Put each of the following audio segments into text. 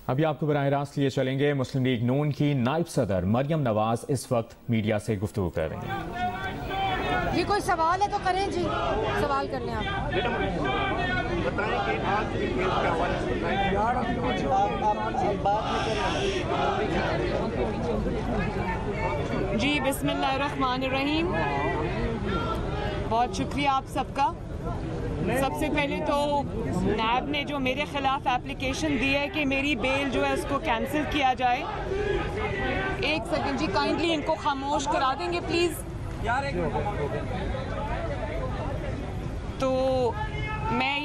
अभी आपको बराह रास्त लिए चलेंगे। मुस्लिम लीग नून की नायब सदर मरियम नवाज इस वक्त मीडिया से गुफ्तगू कर रही हैं। जी कोई सवाल है तो करें जी, सवाल कर लें आप। जी बिस्मिल्लाहिर्रहमानिर्रहीम, बहुत शुक्रिया आप सबका। सबसे पहले तो नैब ने जो मेरे ख़िलाफ़ एप्लीकेशन दी है कि मेरी बेल जो है उसको कैंसिल किया जाए। एक सेकंड जी, काइंडली इनको खामोश करा देंगे प्लीज़। तो मैं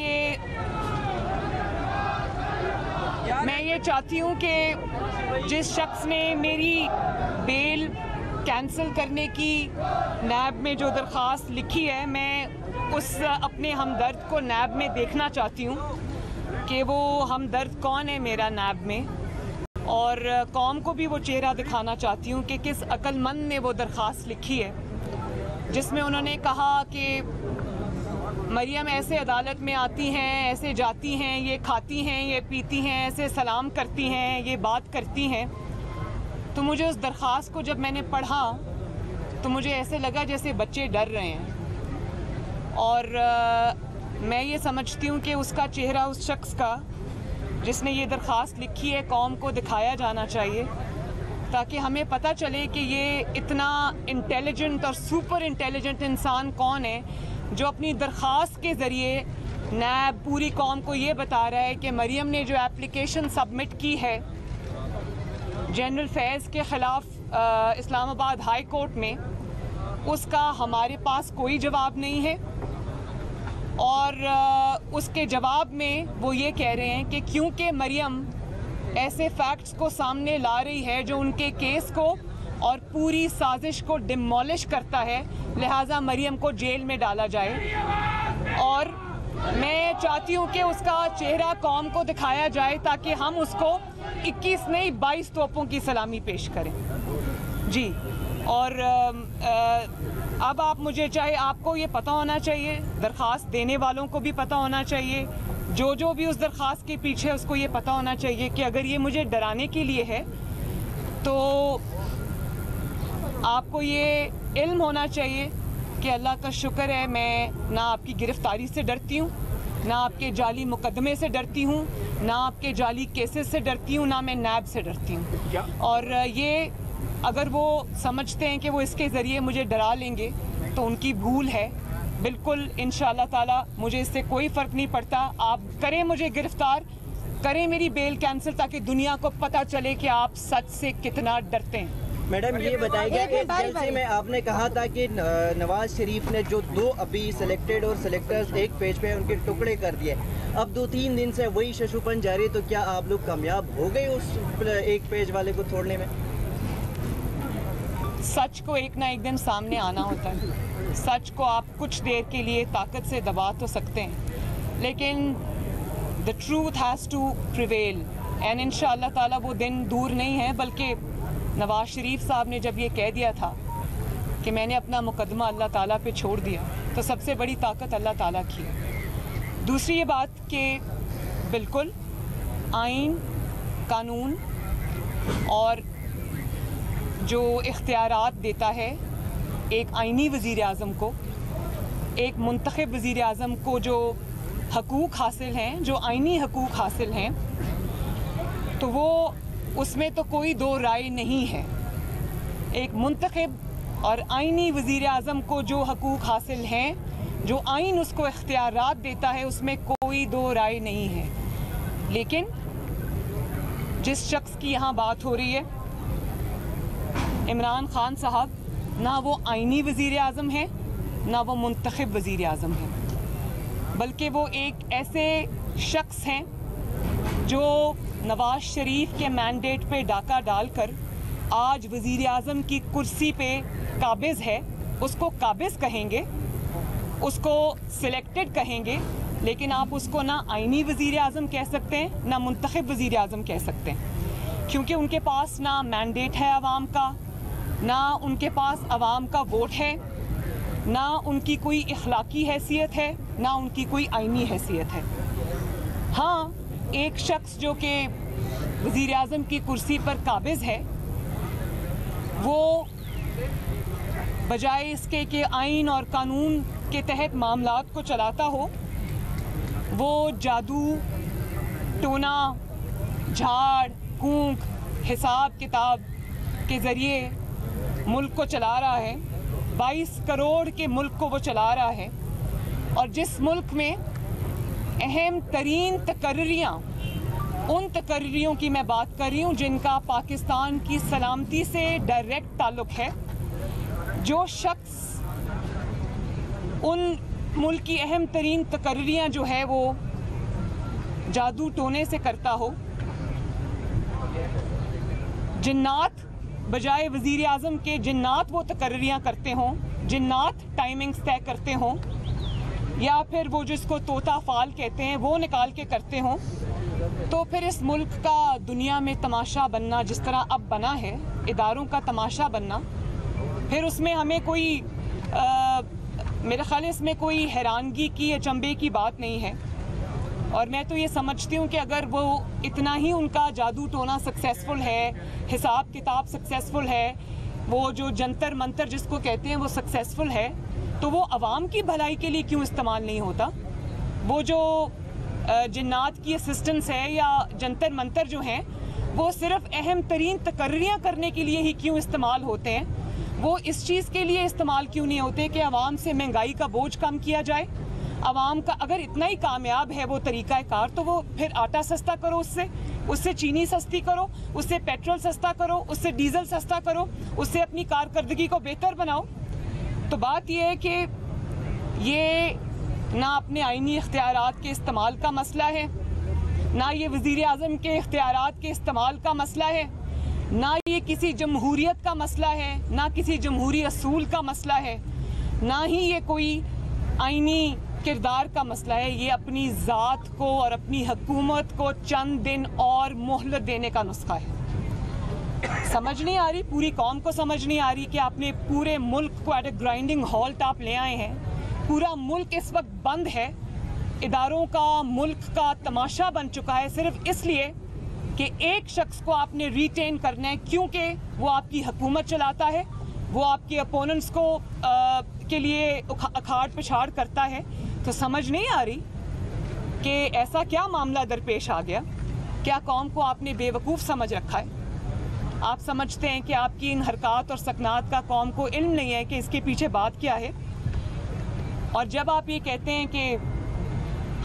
ये चाहती हूँ कि जिस शख्स ने मेरी बेल कैंसिल करने की नैब में जो दरख्वास्त लिखी है, मैं उस अपने हमदर्द को नैब में देखना चाहती हूँ कि वो हमदर्द कौन है मेरा नैब में, और कौम को भी वो चेहरा दिखाना चाहती हूँ कि किस अक्लमंद ने वो दरख्वास्त लिखी है जिसमें उन्होंने कहा कि मरियम ऐसे अदालत में आती हैं, ऐसे जाती हैं, ये खाती हैं, ये पीती हैं, ऐसे सलाम करती हैं, ये बात करती हैं। तो मुझे उस दरख्वास्त को जब मैंने पढ़ा तो मुझे ऐसे लगा जैसे बच्चे डर रहे हैं, और मैं ये समझती हूँ कि उसका चेहरा उस शख्स का जिसने ये दरख्वास्त लिखी है कौम को दिखाया जाना चाहिए, ताकि हमें पता चले कि ये इतना इंटेलिजेंट और सुपर इंटेलिजेंट इंसान कौन है जो अपनी दरख्वास्त के ज़रिए नैब पूरी कौम को ये बता रहा है कि मरियम ने जो एप्लीकेशन सबमिट की है जनरल फैज़ के ख़िलाफ़ इस्लामाबाद हाई कोर्ट में, उसका हमारे पास कोई जवाब नहीं है। और उसके जवाब में वो ये कह रहे हैं कि क्योंकि मरियम ऐसे फैक्ट्स को सामने ला रही है जो उनके केस को और पूरी साजिश को डिमोलिश करता है, लिहाजा मरियम को जेल में डाला जाए। और मैं चाहती हूँ कि उसका चेहरा कौम को दिखाया जाए ताकि हम उसको 21 नहीं 22 तोपों की सलामी पेश करें जी। और अब आप मुझे, चाहे आपको ये पता होना चाहिए, दरख्वास्त देने वालों को भी पता होना चाहिए, जो भी उस दरख्वास्त के पीछे है उसको ये पता होना चाहिए कि अगर ये मुझे डराने के लिए है तो आपको ये इल्म होना चाहिए कि अल्लाह का शुक्र है मैं ना आपकी गिरफ्तारी से डरती हूँ, ना आपके जाली मुकदमे से डरती हूँ, ना आपके जाली केसेस से डरती हूँ, ना मैं नैब से डरती हूँ। और ये अगर वो समझते हैं कि वो इसके ज़रिए मुझे डरा लेंगे तो उनकी भूल है। बिल्कुल इंशाअल्लाह ताला मुझे इससे कोई फ़र्क नहीं पड़ता। आप करें मुझे गिरफ़्तार, करें मेरी बेल कैंसिल, ताकि दुनिया को पता चले कि आप सच से कितना डरते हैं। मैडम ये बताइए कि जलसे में आपने कहा था कि नवाज शरीफ ने जो 2 अभी सिलेक्टेड और सिलेक्टर्स एक पेज पे उनके टुकड़े कर दिए, अब 2-3 दिन से वही शशुपन जारी, तो क्या आप लोग कामयाब हो गए उस एक पेज वाले को तोड़ने में? सच को एक ना एक दिन सामने आना होता है। सच को आप कुछ देर के लिए ताकत से दबा तो सकते हैं, लेकिन the truth has to prevail, and इंशाअल्लाह ताला वो दिन दूर नहीं है। बल्कि नवाज शरीफ साहब ने जब ये कह दिया था कि मैंने अपना मुकदमा अल्लाह ताला पे छोड़ दिया, तो सबसे बड़ी ताकत अल्लाह ताला की है। दूसरी ये बात कि बिल्कुल आइन, कानून और जो इख्तियारात देता है एक आइनी वज़ीर आज़म को, एक मुंतखब वज़ीर आज़म को जो हकूक़ हासिल हैं, जो आइनी हकूक़ हासिल हैं, तो वो उसमें तो कोई दो राय नहीं है। एक मुंतखब और आइनी वज़ीर आज़म को जो हकूक़ हासिल हैं, जो आइन उसको इख्तियारात देता है, उसमें कोई दो राय नहीं है। लेकिन जिस शख्स की यहाँ बात हो रही है, इमरान खान साहब, ना वो आइनी वज़ीर आज़म है, ना वो मुंतखब वज़ीर आज़म है, बल्कि वो एक ऐसे शख्स हैं जो नवाज शरीफ के मैंडेट पे डाका डालकर आज वज़ीर आज़म की कुर्सी पे काबिज़ है। उसको काबिज़ कहेंगे, उसको सिलेक्टेड कहेंगे, लेकिन आप उसको ना आइनी वज़ीर आज़म कह सकते हैं, ना मुंतखब वज़ीर आज़म कह सकते हैं, क्योंकि उनके पास ना मैंडेट है आवाम का, ना उनके पास आवाम का वोट है, ना उनकी कोई इखलाकी हैसियत है, ना उनकी कोई आइनी हैसियत है। हाँ, एक शख्स जो कि वज़ीर आज़म की कुर्सी पर काबिज़ है वो बजाय इसके कि आइन और कानून के तहत मामलात को चलाता हो, वो जादू, टोना, झाड़ फूंक, हिसाब किताब के ज़रिए मुल्क को चला रहा है। 22 करोड़ के मुल्क को वो चला रहा है। और जिस मुल्क में अहम तरीन तकर्रियाँ, उन तकर्रियों की मैं बात कर रही हूँ जिनका पाकिस्तान की सलामती से डायरेक्ट ताल्लुक़ है, जो शख्स उन मुल्क की अहम तरीन तकर्रियाँ जो है वो जादू टोने से करता हो, जिन्नात बजाय वज़ीर आज़म के जिन्नात वो तकर्रियाँ करते हों, जिन्नात टाइमिंग्स तय करते हों, या फिर वो जिसको तोता फाल कहते हैं वो निकाल के करते हों, तो फिर इस मुल्क का दुनिया में तमाशा बनना जिस तरह अब बना है, इदारों का तमाशा बनना, फिर उसमें हमें कोई मेरे ख्याल इसमें कोई हैरानगी की, अचंभे की बात नहीं है। और मैं तो ये समझती हूँ कि अगर वो इतना ही उनका जादू टोना सक्सेसफुल है, हिसाब किताब सक्सेसफुल है, वो जो जंतर मंतर जिसको कहते हैं वो सक्सेसफुल है, तो वो आवाम की भलाई के लिए क्यों इस्तेमाल नहीं होता? वो जो जिन्नात की असिस्टेंस है या जंतर मंतर जो हैं, वो सिर्फ अहम तरीन तकर्रियाँ करने के लिए ही क्यों इस्तेमाल होते हैं? वो इस चीज़ के लिए इस्तेमाल क्यों नहीं होते कि आवाम से महंगाई का बोझ कम किया जाए? आवाम का अगर इतना ही कामयाब है वो तरीक़ा कार, तो वो फिर आटा सस्ता करो, उससे चीनी सस्ती करो, उससे पेट्रोल सस्ता करो, उससे डीजल सस्ता करो, उससे अपनी कारकर्दगी को बेहतर बनाओ। तो बात यह है कि ये ना अपने आईनी इख्तियारात के इस्तेमाल का मसला है, ना ये वज़ीर आज़म के इख्तियारात के इस्तेमाल का मसला है, ना ये किसी जमहूरियत का मसला है, ना किसी जमहूरी असूल का मसला है, ना ही ये कोई आईनी किरदार का मसला है। ये अपनी ज़ात को और अपनी हुकूमत को चंद दिन और मोहलत देने का नुस्खा है। समझ नहीं आ रही, पूरी कौम को समझ नहीं आ रही कि आपने पूरे मुल्क को एट ए ग्राइंडिंग हॉल्ट आप ले आए हैं। पूरा मुल्क इस वक्त बंद है, इदारों का, मुल्क का तमाशा बन चुका है, सिर्फ इसलिए कि एक शख्स को आपने रिटेन करना है, क्योंकि वो आपकी हुकूमत चलाता है, वो आपके अपोनेंट्स को के लिए अखाड़ पिछाड़ करता है। तो समझ नहीं आ रही कि ऐसा क्या मामला दरपेश आ गया, क्या कौम को आपने बेवकूफ़ समझ रखा है? आप समझते हैं कि आपकी इन हरकत और सकनात का कौम को इल्म नहीं है कि इसके पीछे बात क्या है। और जब आप ये कहते हैं कि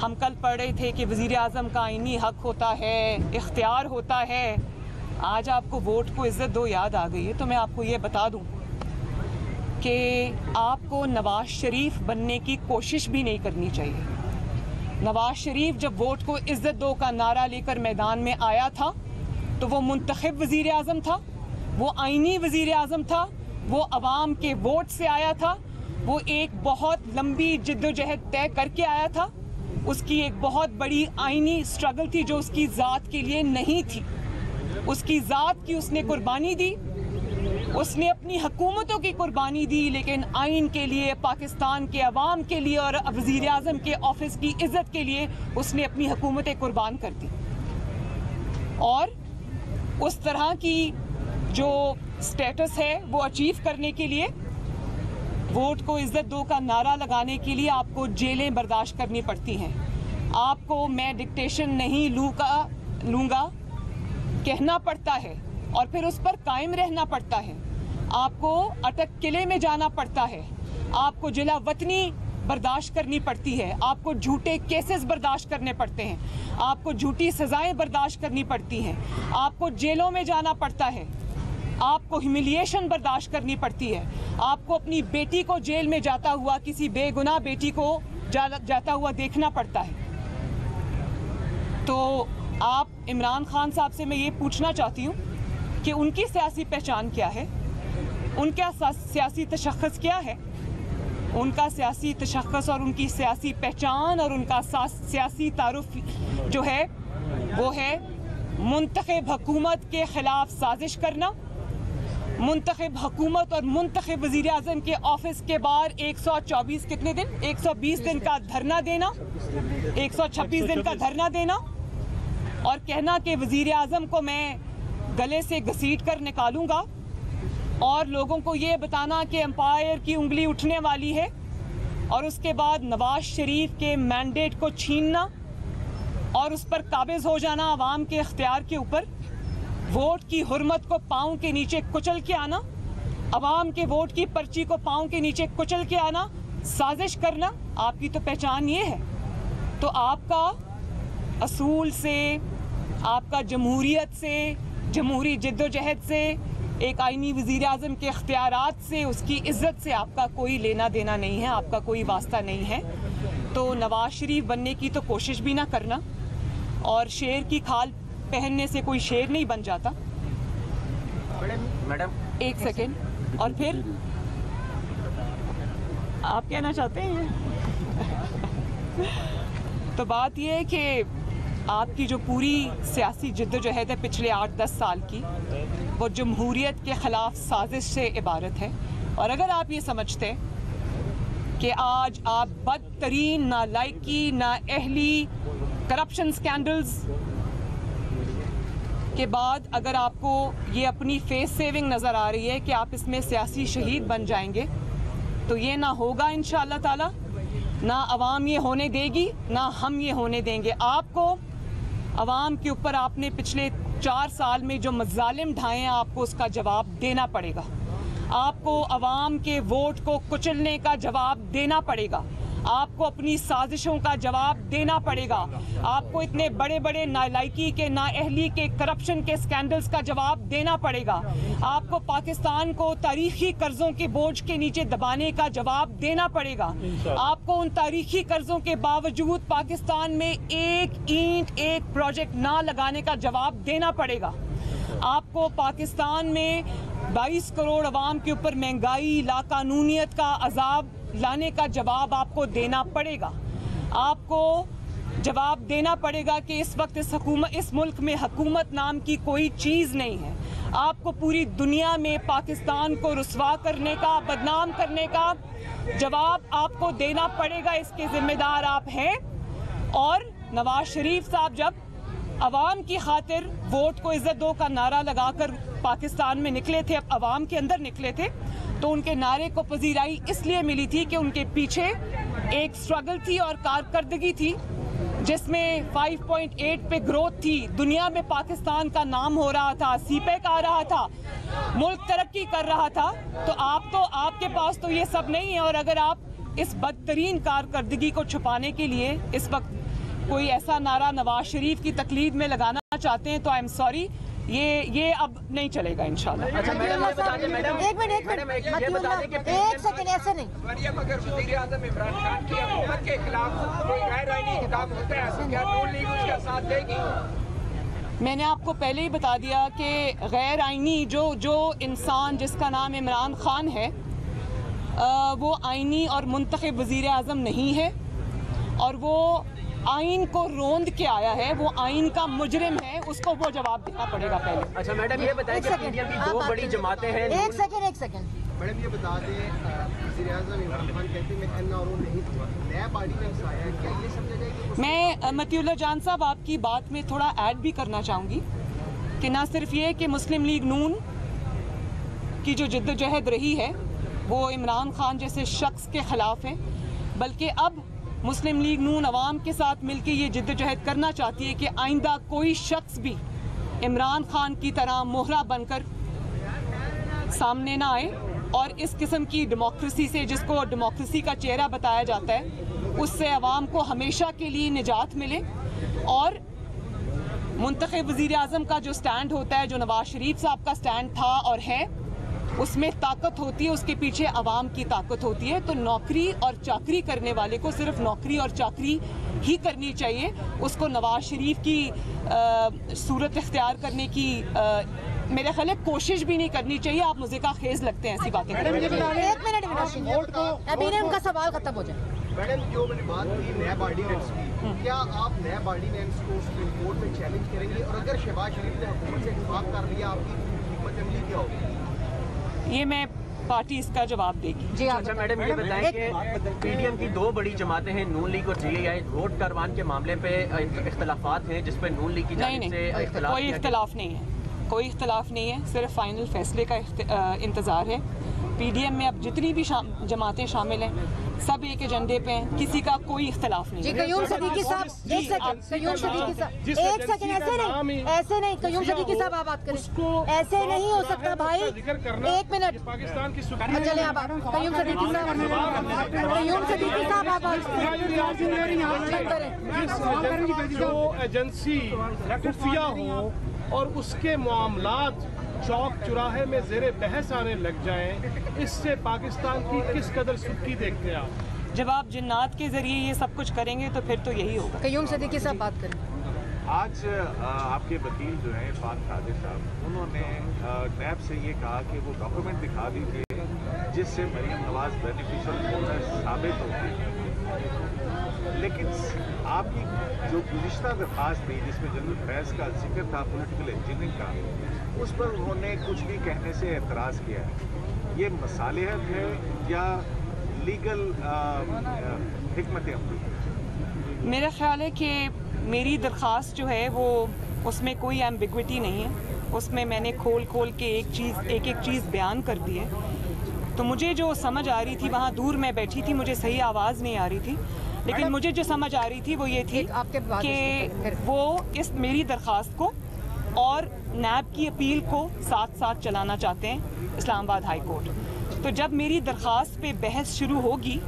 हम कल पढ़ रहे थे कि वज़ीर आज़म का आईनी हक होता है, इख्तियार होता है, आज आपको वोट को इज़्ज़त दो याद आ गई है, तो मैं आपको ये बता दूं कि आपको नवाज शरीफ बनने की कोशिश भी नहीं करनी चाहिए। नवाज शरीफ जब वोट को इज़्ज़त दो का नारा लेकर मैदान में आया था, तो वो मुंतखब वज़ीर आज़म था, वो आईनी वज़ीर आज़म था, वो अवाम के वोट से आया था, वो एक बहुत लंबी जिद्दोजहद तय करके आया था, उसकी एक बहुत बड़ी आईनी स्ट्रगल थी जो उसकी ज़ात के लिए नहीं थी। उसकी ज़ात की उसने कुर्बानी दी, उसने अपनी हुकूमतों की कुर्बानी दी, लेकिन आइन के लिए, पाकिस्तान के अवाम के लिए और वज़ीर आज़म के ऑफिस की इज़्ज़त के लिए उसने अपनी हुकूमतें कुर्बान कर दी। और उस तरह की जो स्टेटस है वो अचीव करने के लिए, वोट को इज़्ज़त दो का नारा लगाने के लिए आपको जेलें बर्दाश्त करनी पड़ती हैं। आपको मैं डिक्टेशन नहीं लूँगा कहना पड़ता है और फिर उस पर कायम रहना पड़ता है। आपको अटक किले में जाना पड़ता है, आपको जिला वतनी बर्दाश्त करनी पड़ती है, आपको झूठे केसेस बर्दाश्त करने पड़ते हैं, आपको झूठी सज़ाएं बर्दाश्त करनी पड़ती हैं, आपको जेलों में जाना पड़ता है, आपको ह्यूमिलिएशन बर्दाश्त करनी पड़ती है, आपको अपनी बेटी को जेल में जाता हुआ, किसी बेगुनाह बेटी को जाता हुआ देखना पड़ता है। तो आप इमरान खान साहब से मैं ये पूछना चाहती हूँ कि उनकी सियासी पहचान क्या है, उनका सियासी तशख़्ख़ुस क्या है? उनका सियासी तशख़्ख़ुस और उनकी सियासी पहचान और उनका सियासी तारुफ जो है वो है मुंतखब हुकूमत के ख़िलाफ़ साजिश करना, मुंतखब हुकूमत और मुंतखब वज़ीर आज़म के ऑफिस के बाहर 124 कितने दिन 120 दिन का धरना देना, 126 दिन का धरना देना, और कहना कि वज़ीर आज़म को मैं गले से घसीट कर निकालूंगा और लोगों को ये बताना कि एम्पायर की उंगली उठने वाली है और उसके बाद नवाज शरीफ के मैंडेट को छीनना और उस पर काबिज हो जाना अवाम के इख्तियार के ऊपर, वोट की हुर्मत को पाँव के नीचे कुचल के आना, अवाम के वोट की पर्ची को पाँव के नीचे कुचल के आना, साजिश करना, आपकी तो पहचान ये है। तो आपका असूल से, आपका जमहूरियत से, जमहूरी जद्दोजहद से, एक आईनी वज़ीर आज़म के इख्तियारात से, उसकी इज़्ज़त से आपका कोई लेना देना नहीं है, आपका कोई वास्ता नहीं है। तो नवाज शरीफ बनने की तो कोशिश भी ना करना, और शेर की खाल पहनने से कोई शेर नहीं बन जाता। मैडम एक सेकेंड, और फिर आप कहना चाहते हैं तो बात यह है कि आपकी जो पूरी सियासी जिद्दोजहद है पिछले 8-10 साल की, वो जमहूरियत के ख़िलाफ़ साजिश से इबारत है। और अगर आप ये समझते हैं कि आज आप बदतरीन, नालायकी, नाअहली, करप्शन स्कैंडल्स के बाद अगर आपको ये अपनी फेस सेविंग नज़र आ रही है कि आप इसमें सियासी शहीद बन जाएंगे, तो ये ना होगा इंशाअल्लाह ताला, ना अवाम ये होने देगी, ना हम ये होने देंगे। आपको अवाम के ऊपर आपने पिछले 4 साल में जो मज़ालिम ढाए हैं, आपको उसका जवाब देना पड़ेगा। आपको अवाम के वोट को कुचलने का जवाब देना पड़ेगा। आपको अपनी साजिशों का जवाब देना पड़ेगा। आपको इतने बड़े बड़े नालायकी के, नाअहली के, करप्शन के स्कैंडल्स का जवाब देना पड़ेगा। आपको पाकिस्तान को तारीखी कर्जों के बोझ के नीचे दबाने का जवाब देना पड़ेगा। आपको उन तारीखी कर्जों के बावजूद पाकिस्तान में एक ईंट, एक प्रोजेक्ट ना लगाने का जवाब देना पड़ेगा। आपको पाकिस्तान में 22 करोड़ अवाम के ऊपर महंगाई, लाकानूनियत का अजाब लाने का जवाब आपको देना पड़ेगा। आपको जवाब देना पड़ेगा कि इस वक्त इस मुल्क में हुकूमत नाम की कोई चीज़ नहीं है। आपको पूरी दुनिया में पाकिस्तान को रुस्वा करने का, बदनाम करने का जवाब आपको देना पड़ेगा। इसके जिम्मेदार आप हैं। और नवाज शरीफ साहब जब अवाम की खातिर वोट को इज्जत दो का नारा लगाकर पाकिस्तान में निकले थे, अब अवाम के अंदर निकले थे, तो उनके नारे को पजीराई इसलिए मिली थी कि उनके पीछे एक स्ट्रगल थी और कारकर्दगी थी जिसमें 5.8 पे ग्रोथ थी। दुनिया में पाकिस्तान का नाम हो रहा था, सीपेक आ रहा था, मुल्क तरक्की कर रहा था। तो आपके पास तो ये सब नहीं है। और अगर आप इस बदतरीन कारकर्दगी को छुपाने के लिए इस वक्त कोई ऐसा नारा नवाज शरीफ की तकलीद में लगाना चाहते हैं तो आई एम सॉरी, ये अब नहीं चलेगा इंशाल्लाह। अच्छा मैडम, ये बता दें मैडम, एक मिनट एक सेकंड, ऐसे नहीं। मरियम, अगर वज़ीर आज़म इमरान खान की हुकूमत के खिलाफ कोई गैर आईनी इक़दाम होता है तो क्या नून लीग उसका साथ देगी? मैंने आपको पहले ही बता दिया कि गैर आईनी जो इंसान जिसका नाम इमरान खान है, वो आईनी और मुंतखब वज़ीर आज़म नहीं है, और वो आइन को रोंद के आया है, वो आइन का मुजरिम है, उसको वो जवाब देना पड़ेगा पहले। अच्छा मैडम, ये बताएं कि पीडीएम की 2 बड़ी जमातें हैं। एक सेकंड मैडम, ये बता दें, वज़ीर आज़म इमरान खान कहते हैं मैं एनआरओ नहीं दूंगा, नया पार्टी में आया है, क्या ये समझा जाए कि मैं मतियुल्लाह जान साहब आपकी बात में थोड़ा ऐड भी करना चाहूँगी कि ना सिर्फ ये कि मुस्लिम लीग नून की जो जिद्दोजहद रही है वो इमरान खान जैसे शख्स के ख़िलाफ़ है, बल्कि अब मुस्लिम लीग नून अवाम के साथ मिलकर ये जिद्दोजहद करना चाहती है कि आइंदा कोई शख्स भी इमरान खान की तरह मोहरा बनकर सामने ना आए, और इस किस्म की डेमोक्रेसी से, जिसको डेमोक्रेसी का चेहरा बताया जाता है, उससे अवाम को हमेशा के लिए निजात मिले। और मुंतखब वज़ीर आज़म का जो स्टैंड होता है, जो नवाज शरीफ साहब का स्टैंड था और है, उसमें ताकत होती है, उसके पीछे अवाम की ताकत होती है। तो नौकरी और चाकरी करने वाले को सिर्फ नौकरी और चाकरी ही करनी चाहिए, उसको नवाज शरीफ की सूरत इख्तियार करने की मेरे ख्याल कोशिश भी नहीं करनी चाहिए। आप मुझे का खेज लगते हैं ऐसी बातें करने। एक मिनट अभी ने उनका सवाल खत्म हो जाए। मैडम, जो मैंने बात की नया ऑर्डिनेंस की, क्या आप नया ऑर्डिनेंस को सुप्रीम कोर्ट में चैलेंज करेंगे? और अगर शहबाज शरीफ ने हुकूमत से इत्तेफाक कर लिया, आपकी हिम्मत अमली क्या होगी? ये मैं पार्टी इसका जवाब देगी। जी आप अच्छा मैडम ये बताएं कि पीडीएम की दो बड़ी जमातें हैं, नून लीग और जीआई, वोट करवान के मामले पे इख्तलाफात हैं जिस पर नून लीग की जानिब से इख्तलाफ कोई इख्तलाफ नहीं है, कोई इख्तलाफ नहीं है, सिर्फ फाइनल फैसले का इंतज़ार है। पीडीएम में अब जितनी भी जमातें शामिल हैं सब एक एजेंडे पे हैं, किसी का कोई इख्तलाफ नहीं जी। है। कयूम सदीकी साहब एक सेकंड, कयूम सदीकी साहब एक सेकंड, ऐसे नहीं कयूम सदीकी साहब आप बात करें, ऐसे नहीं हो सकता भाई, एक मिनट पाकिस्तान की चले आप कयूम सदीकी साहब आप जो एजेंसी खुफिया हो और उसके मामलात चौक चुराहे में जेरे बहस आने लग जाएं, इससे पाकिस्तान की किस कदर सुर्खी देखते हैं आप? जब आप जिन्नात के जरिए ये सब कुछ करेंगे तो फिर तो यही होगा। कयूम सदीकी साहब बात करें। आज आपके वकील जो हैं इरफान कादिर साहब, उन्होंने नैब से ये कहा कि वो डॉक्यूमेंट दिखा दीजिए जिससे मरियम नवाज बेनिफिशियल ओनर साबित होगी, लेकिन आपकी जो गुज़िश्ता दरख्वास्त थी जिसमें जनरल फैज़ का जिक्र था पॉलिटिकल इंजीनियरिंग का, उस पर उन्होंने कुछ भी कहने से एतराज़ किया है। ये मसालिहत है या लीगल हिकमत अमली? मेरा ख्याल है कि मेरी दरख्वास्त जो है वो उसमें कोई एम्बिग्विटी नहीं है, उसमें मैंने खोल के एक एक चीज़ बयान कर दी है। तो मुझे जो समझ आ रही थी, वहाँ दूर मैं बैठी थी, मुझे सही आवाज़ नहीं आ रही थी, लेकिन मुझे जो समझ आ रही थी वो ये थी कि वो इस मेरी दरख्वास्त को और नैब की अपील को साथ साथ चलाना चाहते हैं इस्लामाबाद हाई कोर्ट। तो जब मेरी दरख्वास्त पे बहस शुरू होगी,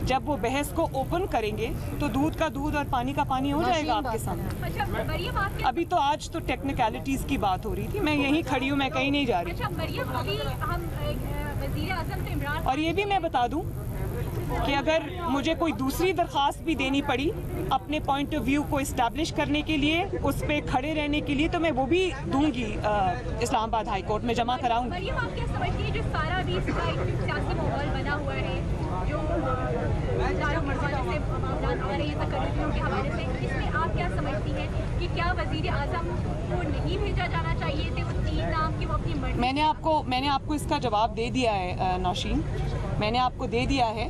जब वो बहस को ओपन करेंगे तो दूध का दूध और पानी का पानी हो जाएगा आपके सामने। अभी तो आज तो टेक्निकलिटीज़ की बात हो रही थी, मैं यहीं खड़ी हूँ, मैं कहीं नहीं जा रही। और ये भी मैं बता दूँ कि अगर मुझे कोई दूसरी दरख्वास्त भी देनी पड़ी अपने पॉइंट ऑफ व्यू को इस्टेब्लिश करने के लिए, उस पर खड़े रहने के लिए, तो मैं वो भी दूंगी इस्लामाबाद हाई कोर्ट में जमा कराऊंगी। जो सारा भी सियासी माहौल बना हुआ है, जो के हवाले से, इसमें आप क्या समझती हैं कि क्या वज़ीर आज़म को नहीं भेजा जाना चाहिए थे? वो 3 नाम की वो अपनी मर्जी। मैंने आपको इसका जवाब दे दिया है नौशीन, मैंने आपको दे दिया है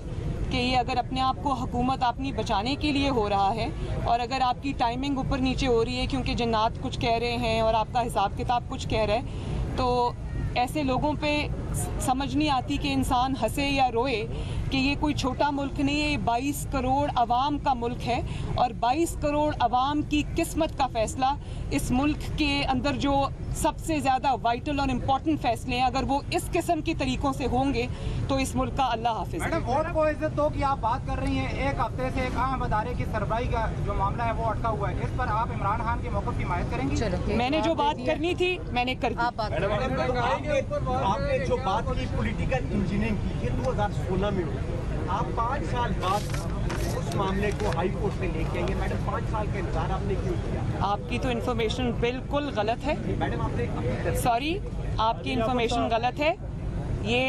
कि ये अगर अपने आप को हुकूमत अपनी बचाने के लिए हो रहा है और अगर आपकी टाइमिंग ऊपर नीचे हो रही है क्योंकि जन्नात कुछ कह रहे हैं और आपका हिसाब किताब कुछ कह रहा है, तो ऐसे लोगों पे समझ नहीं आती कि इंसान हंसे या रोए कि ये कोई छोटा मुल्क नहीं है, ये 22 करोड़ अवाम का मुल्क है और 22 करोड़ अवाम की किस्मत का फ़ैसला इस मुल्क के अंदर जो सबसे ज़्यादा वाइटल और इम्पॉर्टेंट फ़ैसले हैं, अगर वो इस किस्म के तरीक़ों से होंगे तो इस मुल्क का अल्लाह हाफिज़। मैडम, वोट को इज्जत दो की आप बात कर रही हैं, एक हफ्ते से एक अहम अदारे की सरबराही का जो मामला है वो अटका हुआ है, इस पर आप इमरान खान के मौक़िफ़ की हिमायत करेंगी? मैंने जो बात करनी थी मैंने कर दी। आपने जो बात की पॉलिटिकल इंजीनियरिंग की, ये 2016 में हुई, आप 5 साल बाद उस मामले को हाई कोर्ट में लेके आएंगे। मैडम 5 साल का इंतजार आपने क्यों किया? आपकी तो इन्फॉर्मेशन बिल्कुल गलत है। मैडम आपने सॉरी, आपकी इन्फॉर्मेशन गलत है। ये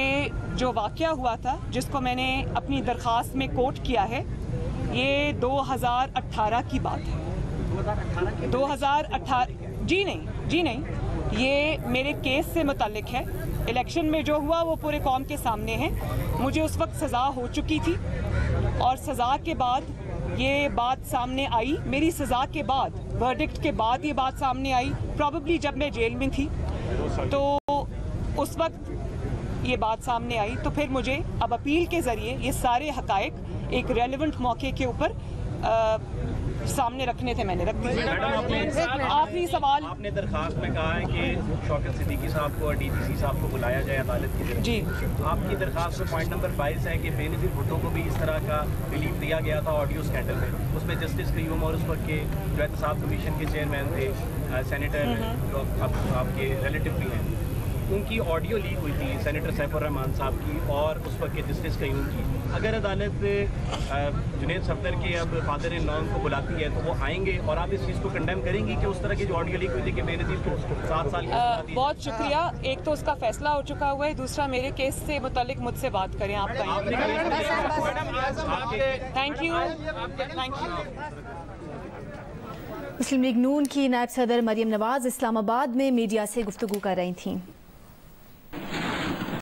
जो वाक़या हुआ था जिसको मैंने अपनी दरख्वास्त में कोट किया है, ये 2018 की बात है। 2018 जी नहीं, ये मेरे केस से मुताल्लिक है। इलेक्शन में जो हुआ वो पूरे कौम के सामने है। मुझे उस वक्त सज़ा हो चुकी थी और सज़ा के बाद ये बात सामने आई, मेरी सज़ा के बाद, वर्डिक्ट के बाद ये बात सामने आई, प्रॉबेबली जब मैं जेल में थी, तो उस वक्त ये बात सामने आई। तो फिर मुझे अब अपील के ज़रिए ये सारे हक़ाइक़ एक रेलेवेंट मौके के ऊपर सामने रखने थे, मैंने रख दी। आखिरी सवाल, आपने दरखास्त में कहा है कि शौकत सिद्दीकी साहब को और डीजीसी साहब को बुलाया जाए अदालत की तरफ। जी, आपकी दरखास्त में पॉइंट नंबर 22 है कि बेनज़ीर भुट्टो को भी इस तरह का रिलीफ दिया गया था ऑडियो स्कैंडल में। उसमें जस्टिस कयूम और उस वक्त के जो एहतसाब कमीशन के चेयरमैन थे, सेनेटर जो आपके रिलेटिव भी हैं, उनकी ऑडियो लीक हुई थी सेनेटर सैफुर रहमान साहब की और उस वक्त के जस्टिस कयूम की। अगर अदालत जुनैद सफदर के अब फादर इन लॉ को बुलाती है तो वो आएंगे और आप इस चीज़ को कंडेम करेंगी कि उस तरह की जो ऑडियो लीक हुई थी कि बेनज़ीर को 7 साल की? बहुत शुक्रिया। एक तो उसका फैसला हो चुका हुआ है, दूसरा मेरे केस से मुतालिक मुझसे बात करें आप। Thank you. मुस्लिम लीग नून की नायब सदर मरियम नवाज इस्लामाबाद में मीडिया से गुफ्तगू कर रही थीं।